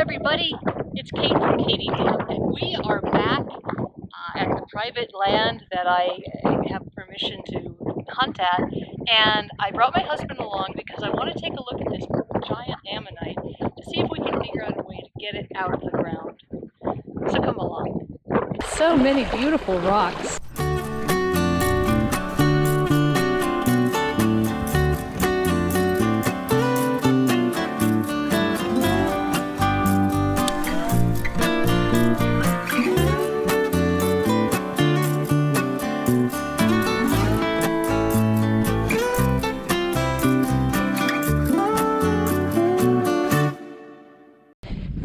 everybody, it's Kate from Katie Dale, and we are back at the private land that I have permission to hunt at, and I brought my husband along because I want to take a look at this giant ammonite to see if we can figure out a way to get it out of the ground. So come along. So many beautiful rocks.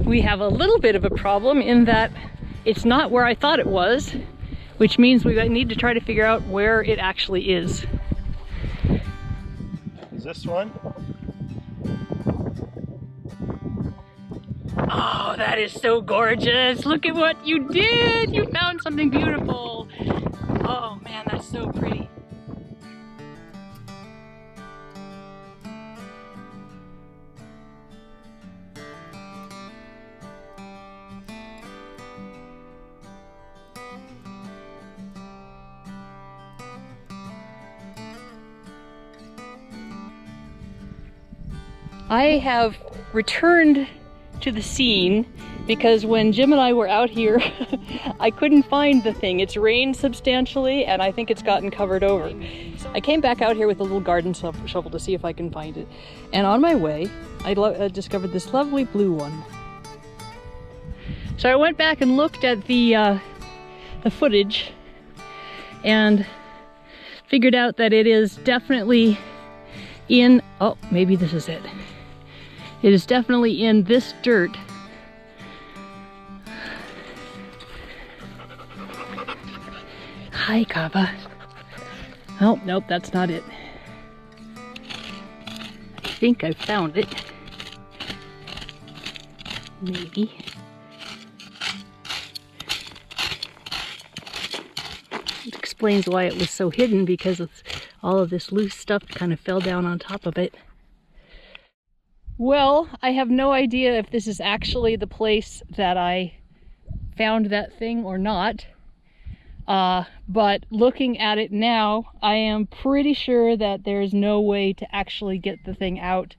We have a little bit of a problem in that it's not where I thought it was, which means we need to try to figure out where it actually is. Is this one? Oh, that is so gorgeous. Look at what you did. You found something beautiful. Oh man, that's so pretty. I have returned to the scene because when Jim and I were out here, I couldn't find the thing. It's rained substantially and I think it's gotten covered over. I came back out here with a little garden shovel to see if I can find it. And on my way, I discovered this lovely blue one. So I went back and looked at the footage and figured out that it is definitely in, oh, maybe this is it. It is definitely in this dirt. Hi, Kava. Oh, nope, that's not it. I think I found it. Maybe. It explains why it was so hidden, because all of this loose stuff kind of fell down on top of it. Well, I have no idea if this is actually the place that I found that thing or not. But looking at it now, I am pretty sure that there's no way to actually get the thing out.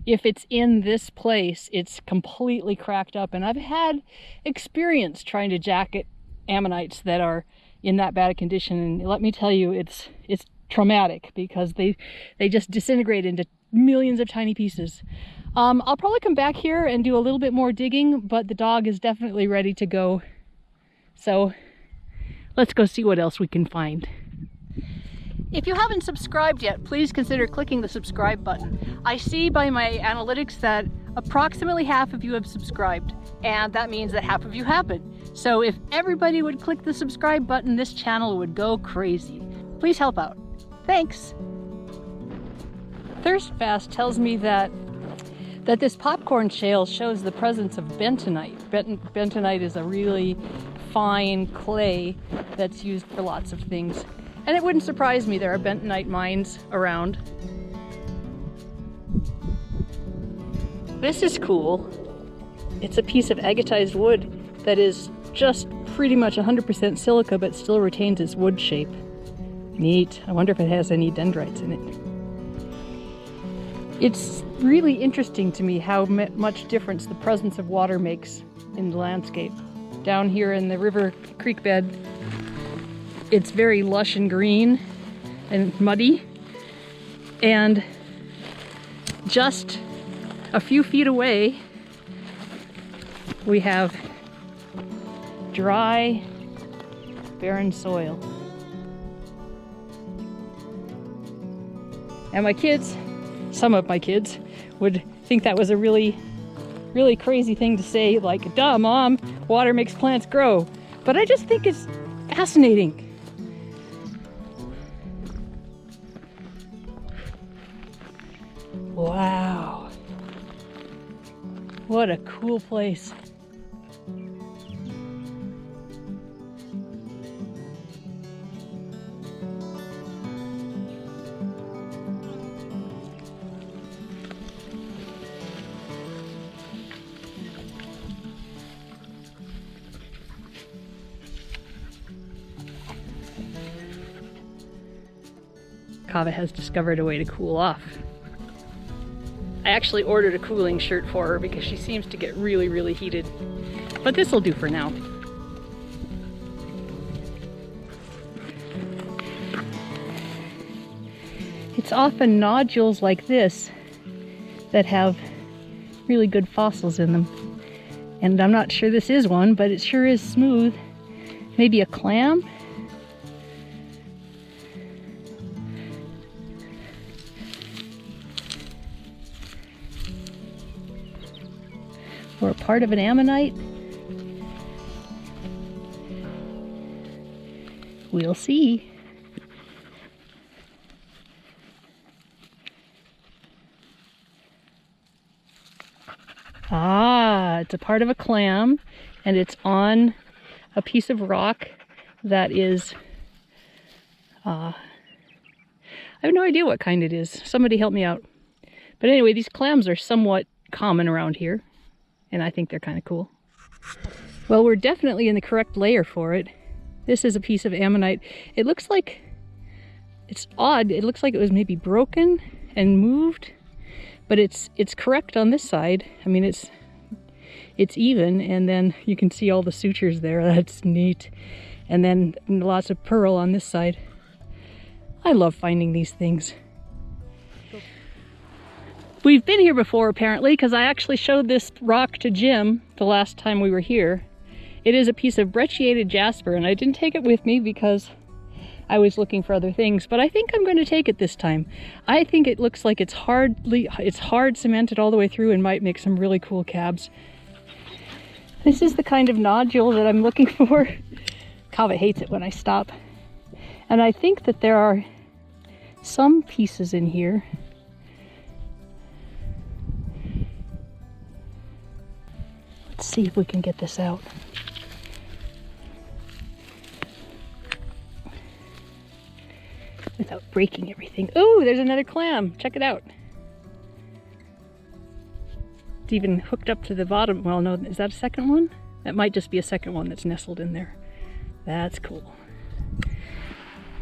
If it's in this place, it's completely cracked up, and I've had experience trying to jacket ammonites that are in that bad a condition, and let me tell you, it's traumatic because they just disintegrate into millions of tiny pieces. I'll probably come back here and do a little bit more digging, but the dog is definitely ready to go. So let's go see what else we can find. If you haven't subscribed yet, please consider clicking the subscribe button. I see by my analytics that approximately half of you have subscribed, and that means that half of you haven't. So if everybody would click the subscribe button, this channel would go crazy. Please help out. Thanks. Thirst Fast tells me that this popcorn shale shows the presence of bentonite. Bentonite is a really fine clay that's used for lots of things. And it wouldn't surprise me there are bentonite mines around. This is cool. It's a piece of agatized wood that is just pretty much 100% silica but still retains its wood shape. Neat. I wonder if it has any dendrites in it. It's really interesting to me how much difference the presence of water makes in the landscape. Down here in the river creek bed, it's very lush and green and muddy, and just a few feet away we have dry, barren soil. And my kids, some of my kids, would think that was a really crazy thing to say, like, duh, Mom, water makes plants grow. But I just think it's fascinating. Wow. What a cool place. Kava has discovered a way to cool off. I actually ordered a cooling shirt for her because she seems to get really, really heated. But this will do for now. It's often nodules like this that have really good fossils in them. And I'm not sure this is one, but it sure is smooth. Maybe a clam? Or a part of an ammonite? We'll see. Ah, it's a part of a clam, and it's on a piece of rock that is, I have no idea what kind it is. Somebody help me out. But anyway, these clams are somewhat common around here, and I think they're kind of cool. Well, we're definitely in the correct layer for it. This is a piece of ammonite. It looks like, it's odd, it looks like it was maybe broken and moved. But it's correct on this side. I mean, it's even, and then you can see all the sutures there. That's neat. And then lots of pearl on this side. I love finding these things. We've been here before, apparently, because I actually showed this rock to Jim the last time we were here. It is a piece of brecciated jasper, and I didn't take it with me because I was looking for other things, but I think I'm going to take it this time. I think it looks like it's hard cemented all the way through and might make some really cool cabs. This is the kind of nodule that I'm looking for. Kava hates it when I stop. And I think that there are some pieces in here. Let's see if we can get this out. Without breaking everything. Oh, there's another clam. Check it out. It's even hooked up to the bottom. Well, no, is that a second one? That might just be a second one that's nestled in there. That's cool.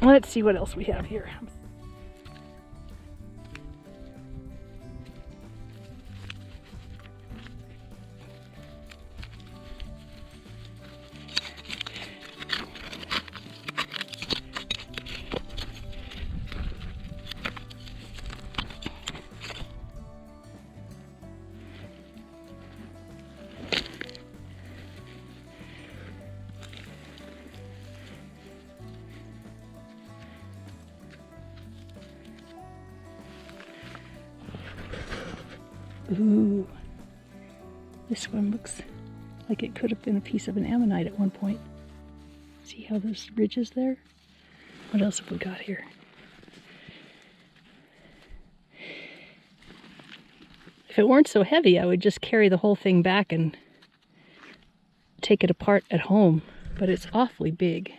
Let's see what else we have here. Ooh, this one looks like it could have been a piece of an ammonite at one point. See how those ridges there? What else have we got here? If it weren't so heavy, I would just carry the whole thing back and take it apart at home, but it's awfully big,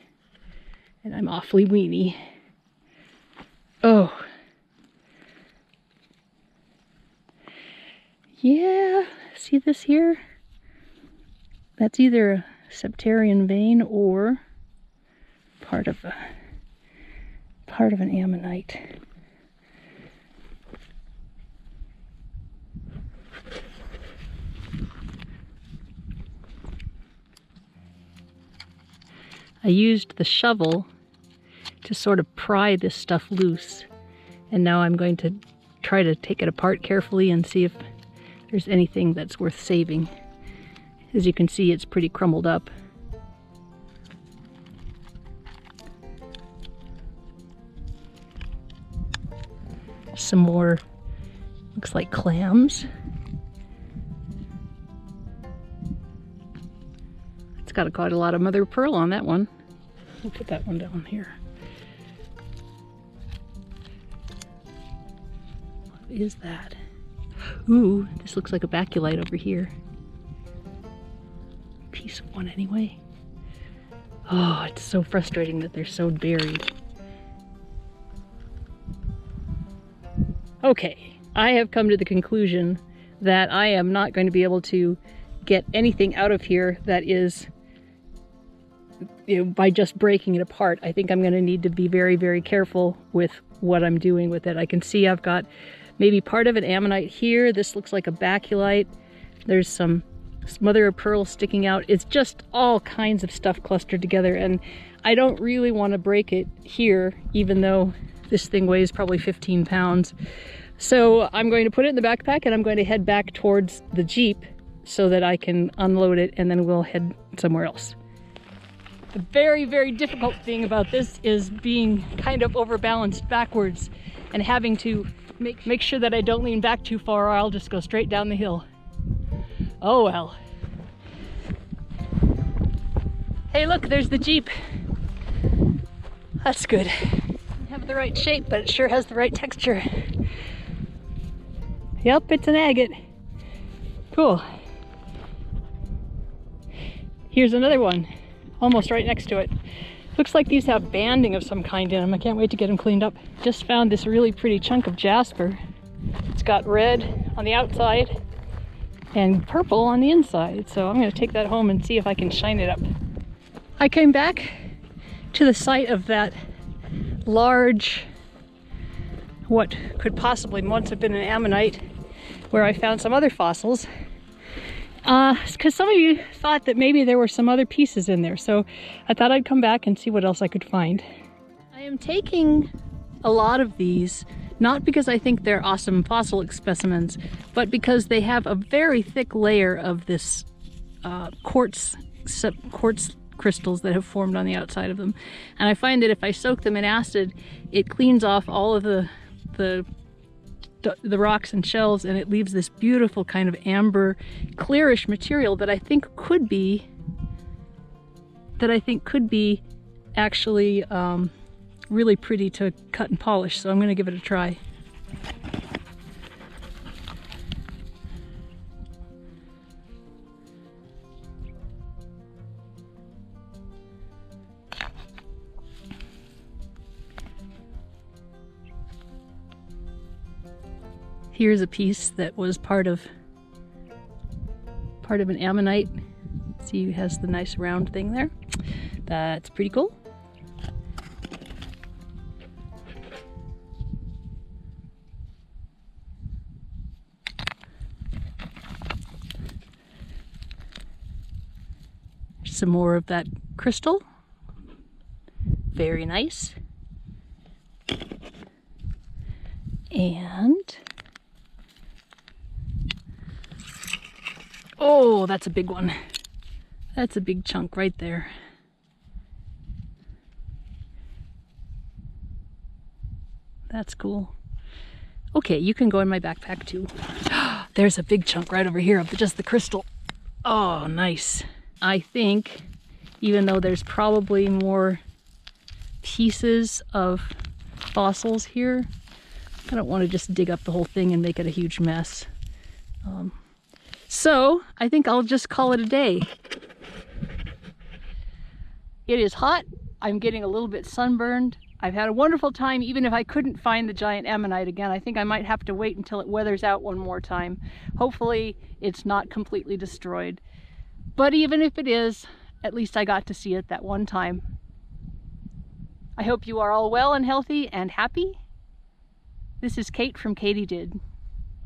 and I'm awfully weenie. Oh. Yeah, see this here? That's either a septarian vein or part of an ammonite. I used the shovel to sort of pry this stuff loose, and now I'm going to try to take it apart carefully and see if there's anything that's worth saving. As you can see, it's pretty crumbled up. Some more, looks like clams. It's got quite a lot of mother of pearl on that one. We'll put that one down here. What is that? Ooh, this looks like a baculite over here. Piece of one anyway. Oh, it's so frustrating that they're so buried. Okay, I have come to the conclusion that I am not going to be able to get anything out of here that is, by just breaking it apart. I think I'm going to need to be very, very careful with what I'm doing with it. I can see I've got maybe part of an ammonite here. This looks like a baculite. There's some mother of pearl sticking out. It's just all kinds of stuff clustered together, and I don't really want to break it here, even though this thing weighs probably 15 pounds. So I'm going to put it in the backpack and I'm going to head back towards the Jeep so that I can unload it, and then we'll head somewhere else. The very, very difficult thing about this is being kind of overbalanced backwards and having to make sure that I don't lean back too far, or I'll just go straight down the hill. Oh well. Hey look, there's the Jeep. That's good. Doesn't have the right shape, but it sure has the right texture. Yep, it's an agate. Cool. Here's another one, almost right next to it. Looks like these have banding of some kind in them. I can't wait to get them cleaned up. Just found this really pretty chunk of jasper. It's got red on the outside and purple on the inside. So I'm gonna take that home and see if I can shine it up. I came back to the site of that large, what could possibly once have been an ammonite, where I found some other fossils. Because some of you thought that maybe there were some other pieces in there, so I thought I'd come back and see what else I could find. I am taking a lot of these, not because I think they're awesome fossil specimens, but because they have a very thick layer of this quartz crystals that have formed on the outside of them. And I find that if I soak them in acid, it cleans off all of the rocks and shells, and it leaves this beautiful kind of amber, clearish material that I think could be actually really pretty to cut and polish. So I'm going to give it a try. Here's a piece that was part of an ammonite. See, it has the nice round thing there. That's pretty cool. Some more of that crystal. Very nice. And oh, that's a big one. That's a big chunk right there. That's cool. Okay, you can go in my backpack too. There's a big chunk right over here of just the crystal. Oh, nice. I think, even though there's probably more pieces of fossils here, I don't want to just dig up the whole thing and make it a huge mess. So I think I'll just call it a day. It is hot. I'm getting a little bit sunburned. I've had a wonderful time, even if I couldn't find the giant ammonite again. I think I might have to wait until it weathers out one more time. Hopefully it's not completely destroyed. But even if it is, at least I got to see it that one time. I hope you are all well and healthy and happy. This is Kate from Katie Did.